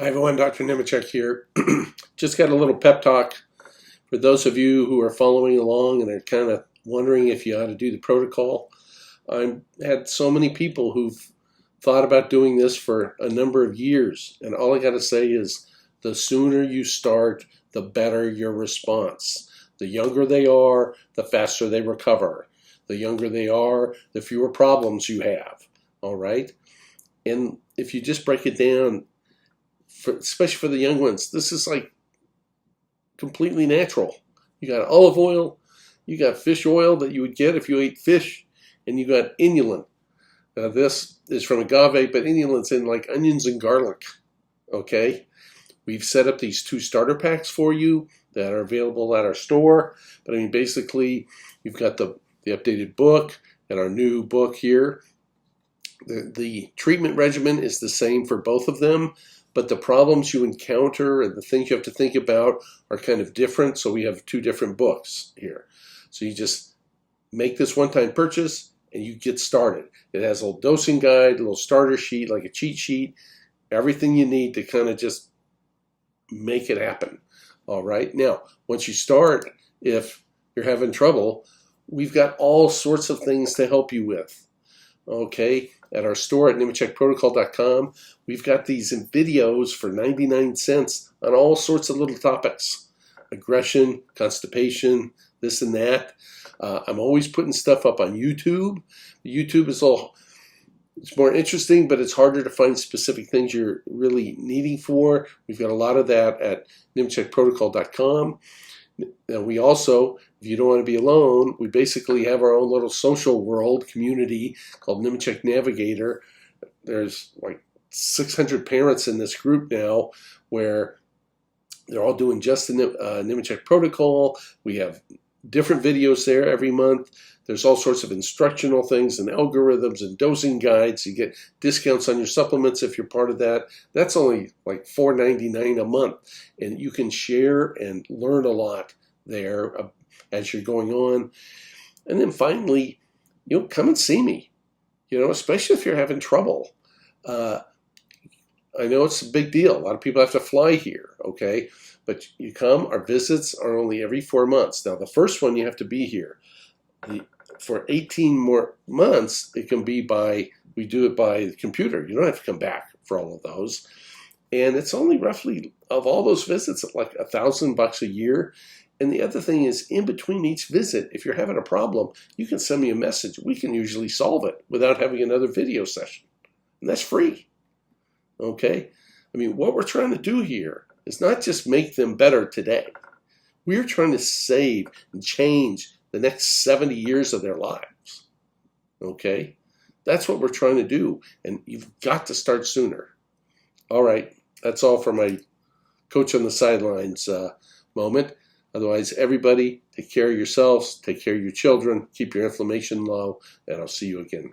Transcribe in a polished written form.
Hi everyone, Dr. Nemechek here. Just got a little pep talk for those of you who are following along and are kind of wondering if you ought to do the protocol. I've had so many people who've thought about doing this for a number of years, and all I got to say is the sooner you start, the better your response. The younger they are, the faster they recover. The younger they are, the fewer problems you have. All right? And if you just break it down, especially for the young ones, this is like completely natural. You got olive oil, you got fish oil that you would get if you ate fish, and you got inulin. Now this is from agave, but inulin's in like onions and garlic. Okay, we've set up these 2 starter packs for you that are available at our store. But I mean, basically, you've got the updated book and our new book here. The treatment regimen is the same for both of them, but the problems you encounter and the things you have to think about are kind of different. So we have 2 different books here. So you just make this one-time purchase and you get started. It has a little dosing guide, a little starter sheet, like a cheat sheet, everything you need to kind of just make it happen. All right. Now, once you start, if you're having trouble, we've got all sorts of things to help you with. Okay, at our store at nemechekprotocol.com, we've got these videos for 99 cents on all sorts of little topics. Aggression, constipation, this and that. I'm always putting stuff up on YouTube. YouTube is it's more interesting, but it's harder to find specific things you're really needing for. We've got a lot of that at nemechekprotocol.com. Now we also, if you don't want to be alone, we basically have our own little social world community called Nemechek Navigator. There's like 600 parents in this group now where they're all doing just the Nemechek protocol. We have different videos there every month. There's all sorts of instructional things and algorithms and dosing guides. You get discounts on your supplements if you're part of that. That's only like $4.99 a month. And you can share and learn a lot there as you're going on. And then finally, come and see me, especially if you're having trouble. I know it's a big deal. A lot of people have to fly here, okay? But you come, our visits are only every 4 months. Now, the first one, you have to be here. For 18 more months, it can be we do it by the computer. You don't have to come back for all of those. And it's only roughly, of all those visits, like $1,000 a year. And the other thing is, in between each visit, if you're having a problem, you can send me a message. We can usually solve it without having another video session. And that's free. Okay? I mean, what we're trying to do here is not just make them better today. We're trying to save and change the next 70 years of their lives. Okay? That's what we're trying to do. And you've got to start sooner. All right. That's all for my coach on the sidelines moment. Otherwise, everybody, take care of yourselves, take care of your children, keep your inflammation low, and I'll see you again.